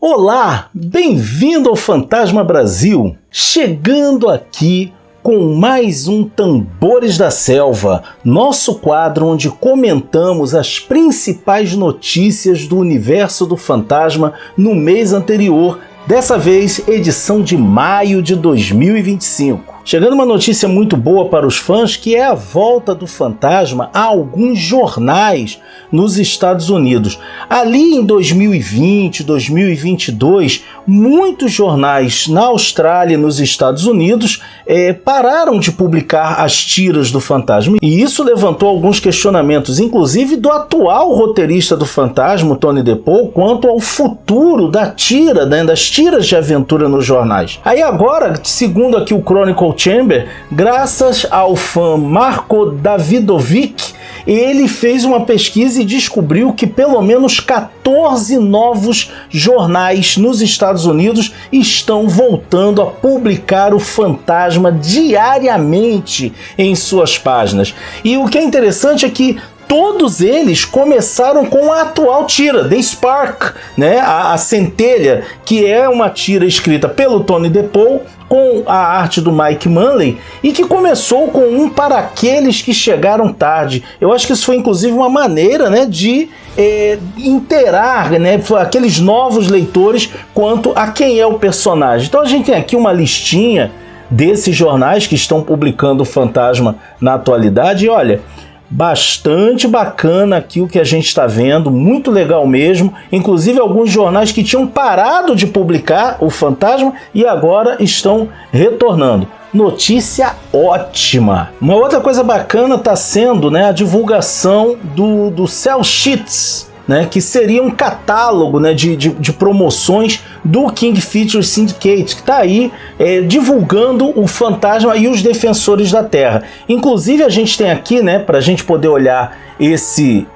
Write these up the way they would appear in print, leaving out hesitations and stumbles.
Olá, bem-vindo ao Fantasma Brasil, chegando aqui com mais um Tambores da Selva, nosso quadro onde comentamos as principais notícias do universo do fantasma no mês anterior, dessa vez edição de maio de 2025. Chegando uma notícia muito boa para os fãs, que é a volta do fantasma a alguns jornais nos Estados Unidos. Ali em 2020, 2022, muitos jornais na Austrália e nos Estados Unidos pararam de publicar as tiras do fantasma. E isso levantou alguns questionamentos, inclusive do atual roteirista do fantasma, Tony DePaul, quanto ao futuro da tira, das tiras de aventura nos jornais. Aí agora, segundo aqui o Chronicle Chamber, graças ao fã Marko Davidovic, ele fez uma pesquisa e descobriu que pelo menos 14 novos jornais nos Estados Unidos estão voltando a publicar o fantasma diariamente em suas páginas. E o que é interessante é que todos eles começaram com a atual tira, The Spark, a Centelha, que é uma tira escrita pelo Tony DePaul, com a arte do Mike Manley, e que começou com um para aqueles que chegaram tarde. Eu acho que isso foi inclusive uma maneira de inteirar aqueles novos leitores quanto a quem é o personagem. Então a gente tem aqui uma listinha desses jornais que estão publicando o fantasma na atualidade, e olha, bastante bacana aqui o que a gente está vendo, muito legal mesmo, inclusive alguns jornais que tinham parado de publicar o fantasma e agora estão retornando. Notícia ótima! Uma outra coisa bacana está sendo a divulgação do Cell Sheets, que seria um catálogo de promoções do King Features Syndicate, que está aí divulgando o fantasma e os defensores da Terra. Inclusive a gente tem aqui, para a gente poder olhar esse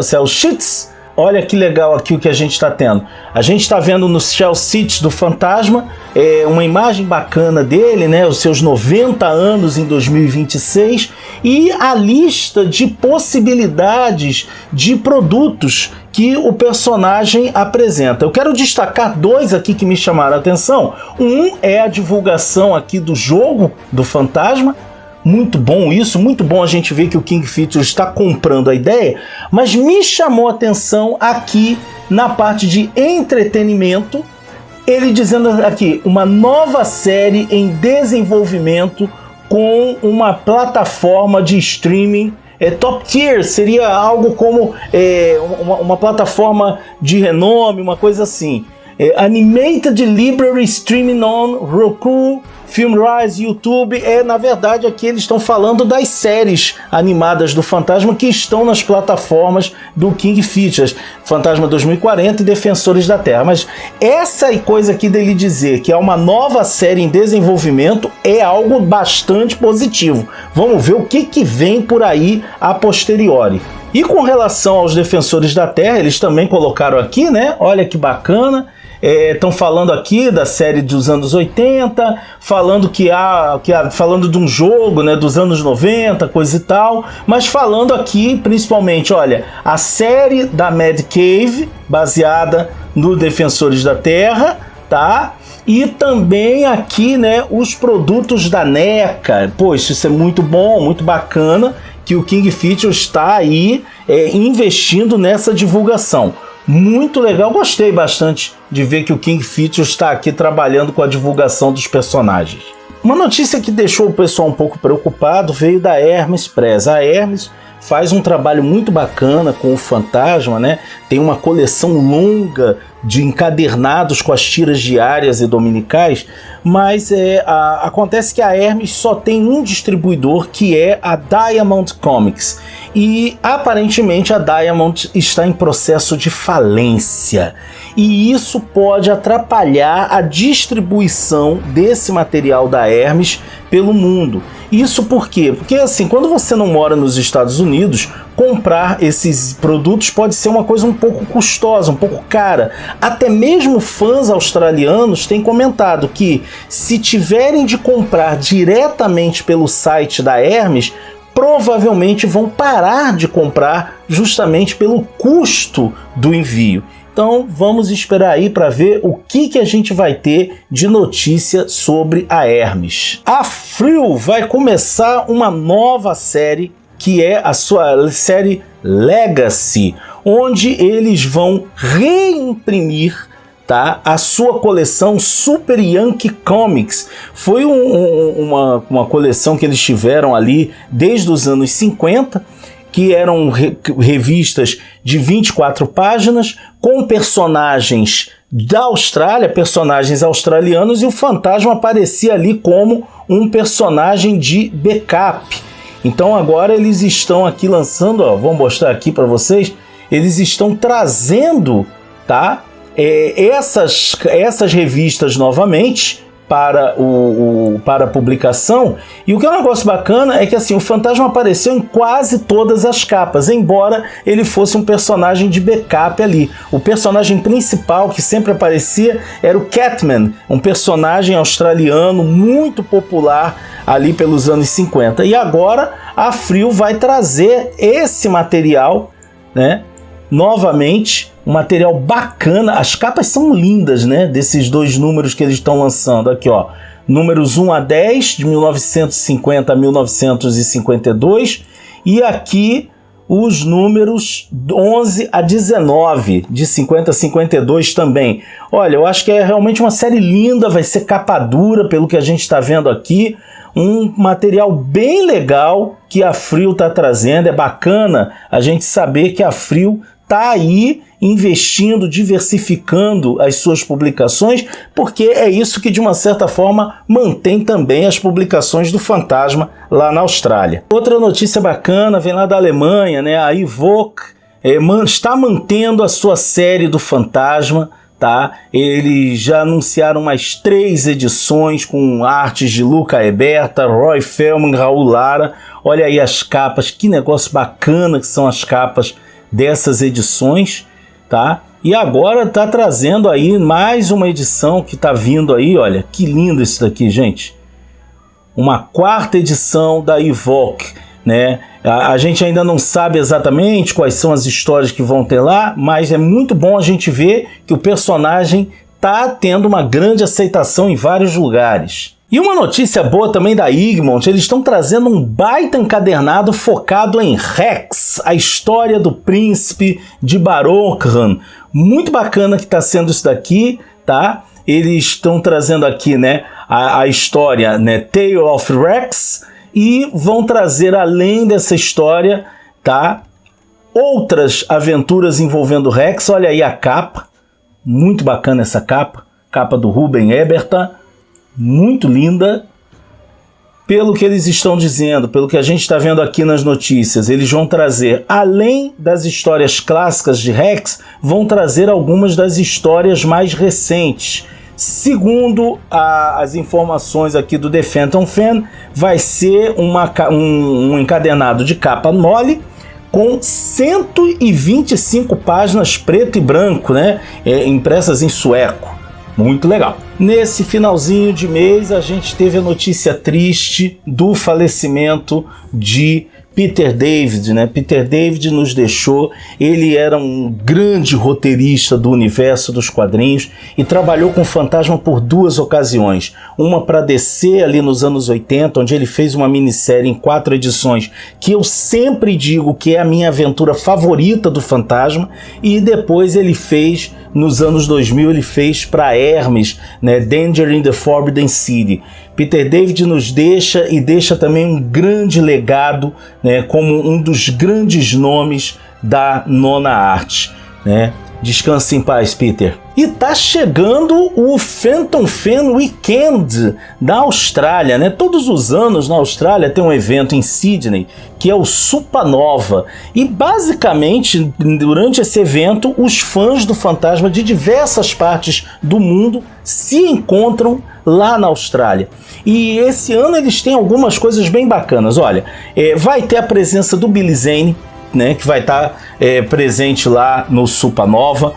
Cell Sheets. Olha que legal aqui o que a gente está tendo. A gente está vendo no Shell Sheets do fantasma uma imagem bacana dele, os seus 90 anos em 2026, e a lista de possibilidades de produtos que o personagem apresenta. Eu quero destacar dois aqui que me chamaram a atenção. Um é a divulgação aqui do jogo do fantasma. Muito bom isso, muito bom a gente ver que o King Features está comprando a ideia, mas me chamou a atenção aqui na parte de entretenimento, ele dizendo aqui, uma nova série em desenvolvimento com uma plataforma de streaming top tier, seria algo como uma plataforma de renome, uma coisa assim. Animated Library Streaming on Roku, Filmrise, YouTube. Na verdade aqui eles estão falando das séries animadas do fantasma que estão nas plataformas do King Features, Fantasma 2040 e Defensores da Terra. Mas essa coisa aqui dele dizer que é uma nova série em desenvolvimento é algo bastante positivo. Vamos ver o que vem por aí a posteriori. E com relação aos Defensores da Terra, eles também colocaram aqui, olha que bacana. Estão falando aqui da série dos anos 80, falando falando de um jogo dos anos 90, coisa e tal, mas falando aqui principalmente, olha, a série da Mad Cave, baseada no Defensores da Terra, tá? E também aqui, os produtos da NECA. Poxa, isso é muito bom, muito bacana que o King Features está aí investindo nessa divulgação. Muito legal, gostei bastante de ver que o King Features está aqui trabalhando com a divulgação dos personagens. Uma notícia que deixou o pessoal um pouco preocupado veio da Hermes Press. A Hermes faz um trabalho muito bacana com o fantasma, tem uma coleção longa de encadernados com as tiras diárias e dominicais, mas acontece que a Hermes só tem um distribuidor, que é a Diamond Comics, e aparentemente a Diamond está em processo de falência, e isso pode atrapalhar a distribuição desse material da Hermes pelo mundo. Isso por quê? Porque assim, quando você não mora nos Estados Unidos, comprar esses produtos pode ser uma coisa um pouco custosa, um pouco cara. Até mesmo fãs australianos têm comentado que se tiverem de comprar diretamente pelo site da Hermes, provavelmente vão parar de comprar justamente pelo custo do envio. Então vamos esperar aí para ver o que a gente vai ter de notícia sobre a Hermes. A Frill vai começar uma nova série, que é a sua série Legacy, onde eles vão reimprimir, tá, a sua coleção Super Yankee Comics. Foi uma coleção que eles tiveram ali desde os anos 50, que eram revistas de 24 páginas, com personagens da Austrália, personagens australianos, e o Fantasma aparecia ali como um personagem de backup. Então agora eles estão aqui lançando, ó, vou mostrar aqui para vocês, eles estão trazendo, tá, essas revistas novamente para a publicação. E o que é um negócio bacana é que assim, o Fantasma apareceu em quase todas as capas, embora ele fosse um personagem de backup ali. O personagem principal que sempre aparecia era o Catman, um personagem australiano muito popular ali pelos anos 50. E agora a Frill vai trazer esse material, né, novamente, um material bacana. As capas são lindas, né, desses dois números que eles estão lançando aqui, ó, números 1 a 10, de 1950 a 1952, e aqui os números 11 a 19, de 50 a 52 também. Olha, eu acho que é realmente uma série linda, vai ser capa dura pelo que a gente está vendo aqui, um material bem legal que a Frill está trazendo. É bacana a gente saber que a Frill está aí investindo, diversificando as suas publicações, porque é isso que de uma certa forma mantém também as publicações do Fantasma lá na Austrália. Outra notícia bacana vem lá da Alemanha, né? A Evoque está mantendo a sua série do Fantasma, tá? Eles já anunciaram mais 3 edições com artes de Luca Eberta, Roy Feldman, Raul Lara. Olha aí as capas, que negócio bacana que são as capas dessas edições, tá? E agora tá trazendo aí mais uma edição que tá vindo aí, olha, que lindo isso daqui, gente. Uma 4ª edição da Evoque, né? A gente ainda não sabe exatamente quais são as histórias que vão ter lá, mas é muito bom a gente ver que o personagem tá tendo uma grande aceitação em vários lugares. E uma notícia boa também da Egmont, eles estão trazendo um baita encadernado focado em Rex, a história do príncipe de Barocran. Muito bacana que está sendo isso daqui, tá? Eles estão trazendo aqui, né, a história, né, Tale of Rex, e vão trazer, além dessa história, tá, outras aventuras envolvendo Rex. Olha aí a capa, muito bacana essa capa, capa do Ruben Eberta, muito linda. Pelo que eles estão dizendo, pelo que a gente está vendo aqui nas notícias, eles vão trazer, além das histórias clássicas de Rex, vão trazer algumas das histórias mais recentes. Segundo as informações aqui do The Phantom Fan, vai ser um encadernado de capa mole com 125 páginas preto e branco, né, impressas em sueco. Muito legal. Nesse finalzinho de mês, a gente teve a notícia triste do falecimento de Peter David, né? Peter David nos deixou. Ele era um grande roteirista do universo dos quadrinhos e trabalhou com o Fantasma por 2 ocasiões. Uma para DC ali nos anos 80, onde ele fez uma minissérie em 4 edições, que eu sempre digo que é a minha aventura favorita do Fantasma, e depois ele fez, nos anos 2000, ele fez para Hermes, né? Danger in the Forbidden City. Peter David nos deixa, e deixa também um grande legado, né, como um dos grandes nomes da nona arte, né? Descanse em paz, Peter. E tá chegando o Phantom Fan Weekend da Austrália, né? Todos os anos na Austrália tem um evento em Sydney que é o Supanova. E basicamente, durante esse evento, os fãs do Fantasma de diversas partes do mundo se encontram lá na Austrália. E esse ano eles têm algumas coisas bem bacanas. Olha, vai ter a presença do Billy Zane, né, que vai estar presente lá no Supanova.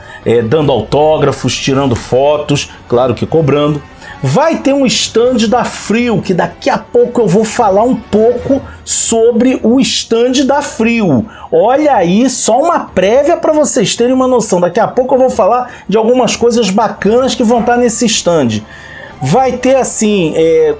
dando autógrafos, tirando fotos, claro que cobrando. Vai ter um stand da Frio, que daqui a pouco eu vou falar um pouco sobre o stand da Frio. Olha aí, só uma prévia para vocês terem uma noção. Daqui a pouco eu vou falar de algumas coisas bacanas que vão estar nesse stand. Vai ter assim,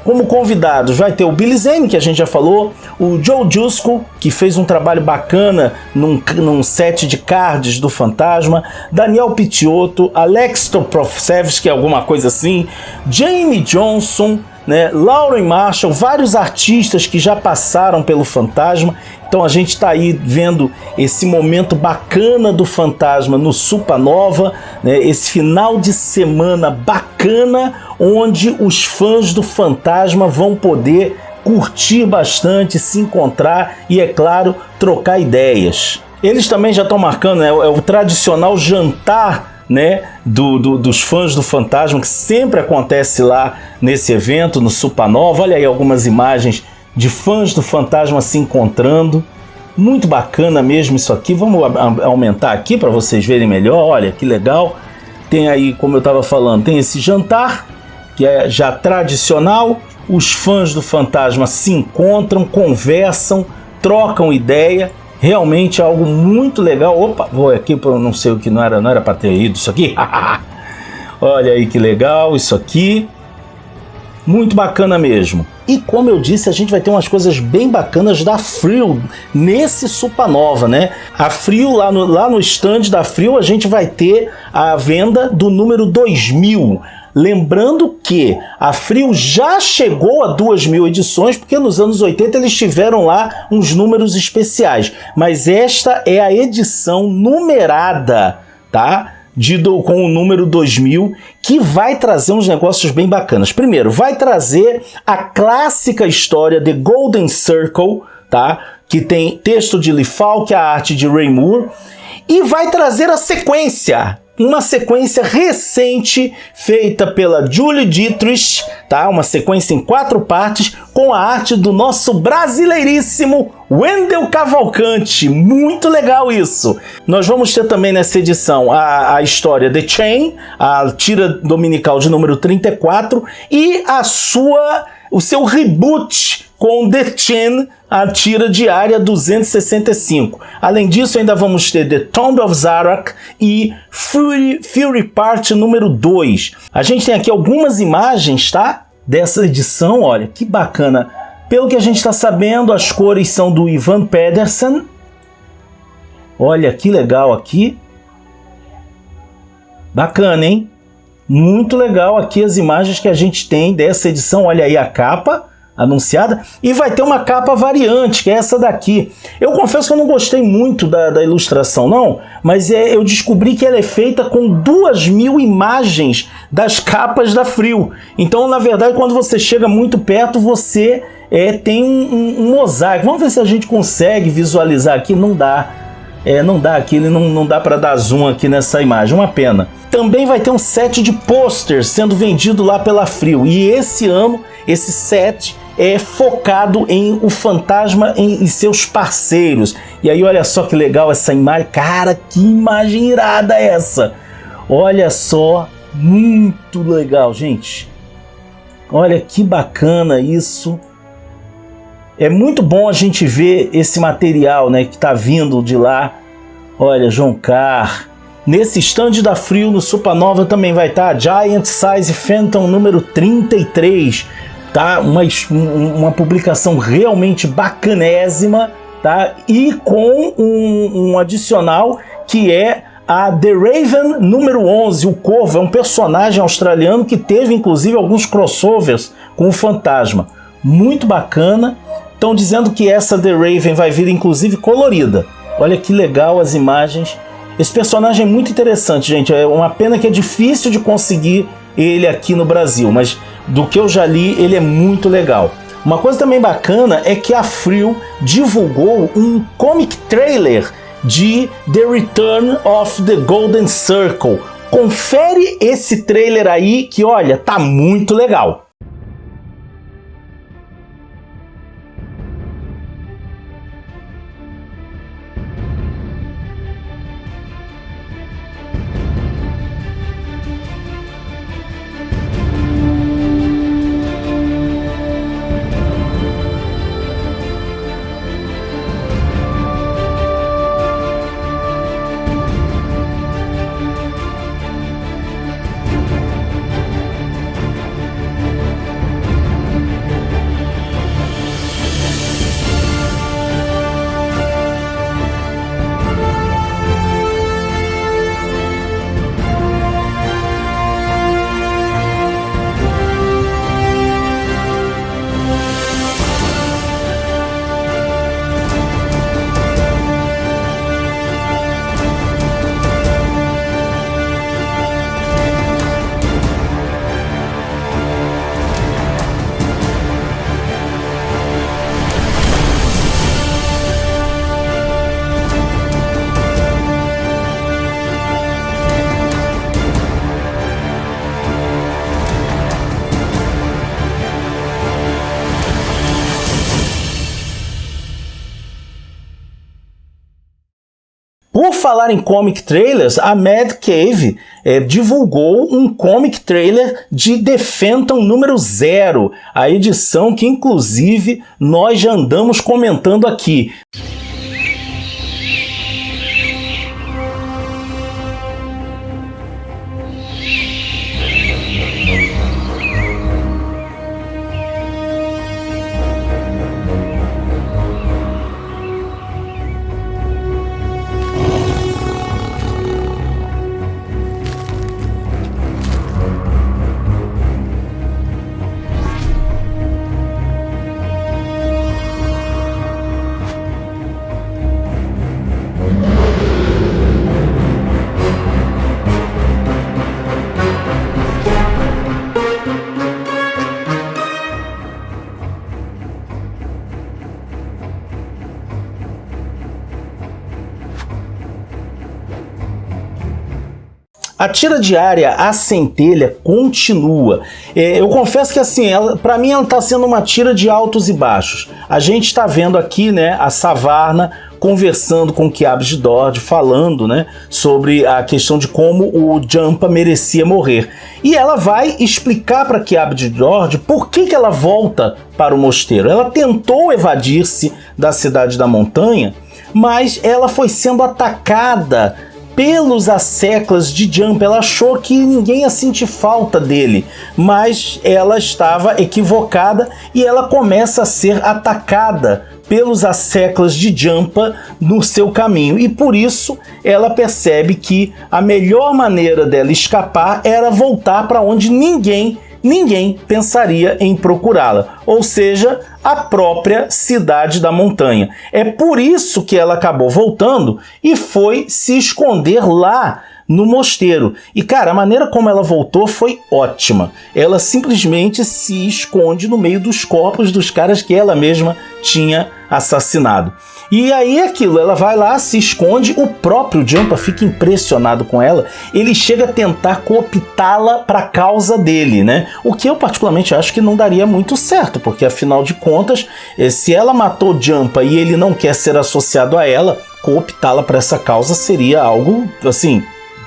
como convidados, vai ter o Billy Zane, que a gente já falou, o Joe Jusko, que fez um trabalho bacana num set de cards do Fantasma, Daniel Picciotto, Alex Toprofsevski, alguma coisa assim, Jamie Johnson, né, Lauren Marshall, vários artistas que já passaram pelo Fantasma. Então a gente está aí vendo esse momento bacana do Fantasma no Supernova, né, esse final de semana bacana, onde os fãs do Fantasma vão poder curtir bastante, se encontrar e, é claro, trocar ideias. Eles também já estão marcando, né, o tradicional jantar, né, dos fãs do Fantasma, que sempre acontece lá nesse evento, no Supernova. Olha aí algumas imagens de fãs do Fantasma se encontrando. Muito bacana mesmo isso aqui. Vamos aumentar aqui para vocês verem melhor. Olha que legal. Tem aí, como eu estava falando, tem esse jantar, que é já tradicional. Os fãs do Fantasma se encontram, conversam, trocam ideia. Realmente é algo muito legal. Opa, vou aqui para não sei o que, não era para ter ido isso aqui. Olha aí que legal isso aqui. Muito bacana mesmo. E como eu disse, a gente vai ter umas coisas bem bacanas da Frio nesse Supernova, né? A Frio, lá no stand da Frio, a gente vai ter a venda do número 2000. Lembrando que a Frio já chegou a 2.000 edições, porque nos anos 80 eles tiveram lá uns números especiais. Mas esta é a edição numerada, tá? Com o número 2000, que vai trazer uns negócios bem bacanas. Primeiro, vai trazer a clássica história The Golden Circle, tá? Que tem texto de Lee Falk, a arte de Ray Moore, e vai trazer a sequência. Uma sequência recente feita pela Julie Dietrich, tá? Uma sequência em 4 partes com a arte do nosso brasileiríssimo Wendel Cavalcante. Muito legal isso. Nós vamos ter também nessa edição a história The Chain, a tira dominical de número 34 e o seu reboot com The Chain, a tira diária 265. Além disso, ainda vamos ter The Tomb of Zarak e Fury Part número 2. A gente tem aqui algumas imagens, tá? Dessa edição, olha, que bacana. Pelo que a gente está sabendo, as cores são do Ivan Pedersen. Olha que legal aqui. Bacana, hein? Muito legal aqui as imagens que a gente tem dessa edição. Olha aí a capa anunciada, e vai ter uma capa variante, que é essa daqui. Eu confesso que eu não gostei muito da ilustração, não, mas eu descobri que ela é feita com 2.000 imagens das capas da Frio. Então, na verdade, quando você chega muito perto, você tem um mosaico. Vamos ver se a gente consegue visualizar aqui. Não dá. Não dá aqui, não dá para dar zoom aqui nessa imagem, uma pena. Também vai ter um set de posters sendo vendido lá pela Frio, e esse ano, esse set é focado em o Fantasma e seus parceiros. E aí olha só que legal essa imagem. Cara, que imagem irada essa! Olha só, muito legal, gente. Olha que bacana isso. É muito bom a gente ver esse material, né, que tá vindo de lá. Olha, John Carr. Nesse stand da Frio no Supernova também vai estar a Giant Size Phantom número 33. Tá? Uma publicação realmente bacanésima, tá? E com um adicional que é a The Raven número 11, o Corvo, é um personagem australiano que teve inclusive alguns crossovers com o Fantasma. Muito bacana. Estão dizendo que essa The Raven vai vir inclusive colorida. Olha que legal as imagens. Esse personagem é muito interessante, gente. É uma pena que é difícil de conseguir ele aqui no Brasil, mas do que eu já li, ele é muito legal. Uma coisa também bacana é que a Frio divulgou um comic trailer de The Return of the Golden Circle. Confere esse trailer aí que, olha, tá muito legal. Por falar em comic trailers, a Mad Cave divulgou um comic trailer de The Phantom número 0, a edição que inclusive nós já andamos comentando aqui. A tira diária, A Centelha, continua. Eu confesso que assim, para mim ela está sendo uma tira de altos e baixos. A gente está vendo aqui, né, a Savarna conversando com o Kiabs-Dord, falando, né, sobre a questão de como o Jampa merecia morrer. E ela vai explicar para Kiabs-Dord por que ela volta para o mosteiro. Ela tentou evadir-se da Cidade da Montanha, mas ela foi sendo atacada pelos asseclas de Jampa. Ela achou que ninguém ia sentir falta dele, mas ela estava equivocada e ela começa a ser atacada pelos asseclas de Jampa no seu caminho, e por isso ela percebe que a melhor maneira dela escapar era voltar para onde ninguém pensaria em procurá-la, ou seja, a própria Cidade da Montanha. É por isso que ela acabou voltando e foi se esconder lá no mosteiro. E cara, a maneira como ela voltou foi ótima. Ela simplesmente se esconde no meio dos corpos dos caras que ela mesma tinha assassinado. E aí aquilo, ela vai lá, se esconde, o próprio Jampa fica impressionado com ela, ele chega a tentar cooptá-la para a causa dele, né? O que eu particularmente acho que não daria muito certo, porque afinal de contas, se ela matou Jampa e ele não quer ser associado a ela, cooptá-la para essa causa seria algo, assim,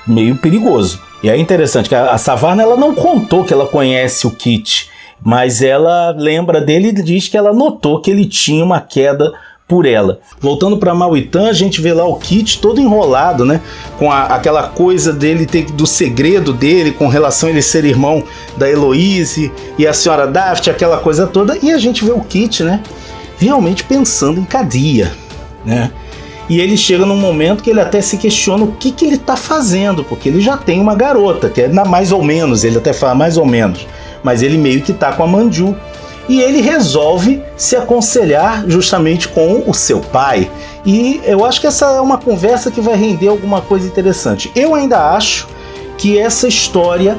meio perigoso. E é interessante que a Savarna, ela não contou que ela conhece o Kit, mas ela lembra dele e diz que ela notou que ele tinha uma queda por ela. Voltando para Mawitan, a gente vê lá o Kit todo enrolado, né? Com aquela coisa dele, do segredo dele com relação a ele ser irmão da Heloise e a senhora Daft, aquela coisa toda. E a gente vê o Kit, né? Realmente pensando em cadeia, né? E ele chega num momento que ele até se questiona o que ele está fazendo, porque ele já tem uma garota, que é mais ou menos, ele até fala mais ou menos, mas ele meio que tá com a Manju. E ele resolve se aconselhar justamente com o seu pai. E eu acho que essa é uma conversa que vai render alguma coisa interessante. Eu ainda acho que essa história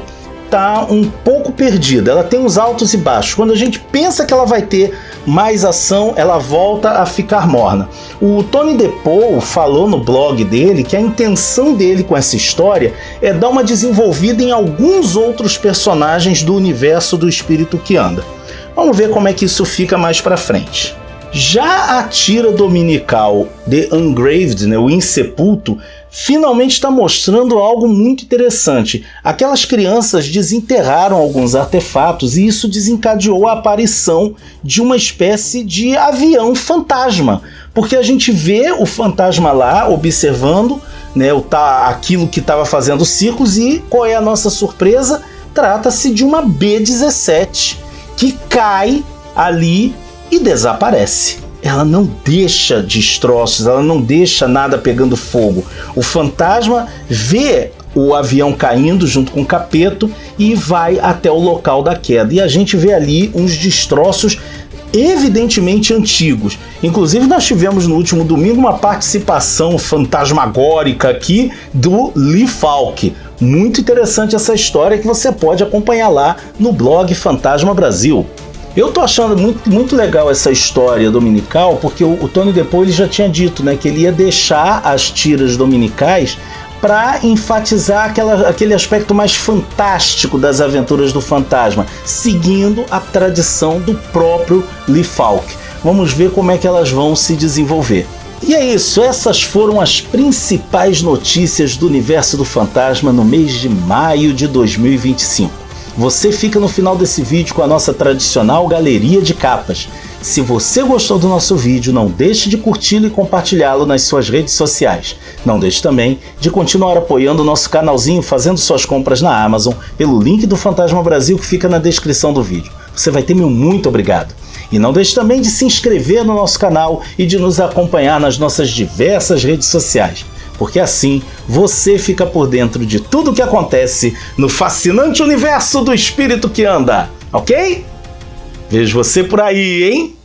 tá um pouco perdida. Ela tem uns altos e baixos. Quando a gente pensa que ela vai ter mais ação, ela volta a ficar morna. O Tony DePaul falou no blog dele que a intenção dele com essa história é dar uma desenvolvida em alguns outros personagens do universo do Espírito que Anda. Vamos ver como é que isso fica mais pra frente. Já a tira dominical The Ungraved, né, o Insepulto, finalmente está mostrando algo muito interessante. Aquelas crianças desenterraram alguns artefatos e isso desencadeou a aparição de uma espécie de avião fantasma. Porque a gente vê o fantasma lá observando, né, aquilo que estava fazendo círculos, e qual é a nossa surpresa? Trata-se de uma B-17 que cai ali e desaparece. Ela não deixa destroços, ela não deixa nada pegando fogo. O fantasma vê o avião caindo junto com o Capeto e vai até o local da queda. E a gente vê ali uns destroços evidentemente antigos. Inclusive nós tivemos no último domingo uma participação fantasmagórica aqui do Lee Falk. Muito interessante essa história que você pode acompanhar lá no blog Fantasma Brasil. Eu tô achando muito legal essa história dominical, porque o Tony DePaul ele já tinha dito, né, que ele ia deixar as tiras dominicais para enfatizar aquele aspecto mais fantástico das aventuras do fantasma, seguindo a tradição do próprio Lee Falk. Vamos ver como é que elas vão se desenvolver. E é isso, essas foram as principais notícias do universo do fantasma no mês de maio de 2025. Você fica no final desse vídeo com a nossa tradicional galeria de capas. Se você gostou do nosso vídeo, não deixe de curti-lo e compartilhá-lo nas suas redes sociais. Não deixe também de continuar apoiando o nosso canalzinho fazendo suas compras na Amazon pelo link do Fantasma Brasil que fica na descrição do vídeo. Você vai ter meu muito obrigado. E não deixe também de se inscrever no nosso canal e de nos acompanhar nas nossas diversas redes sociais, porque assim você fica por dentro de tudo o que acontece no fascinante universo do espírito que anda, ok? Vejo você por aí, hein?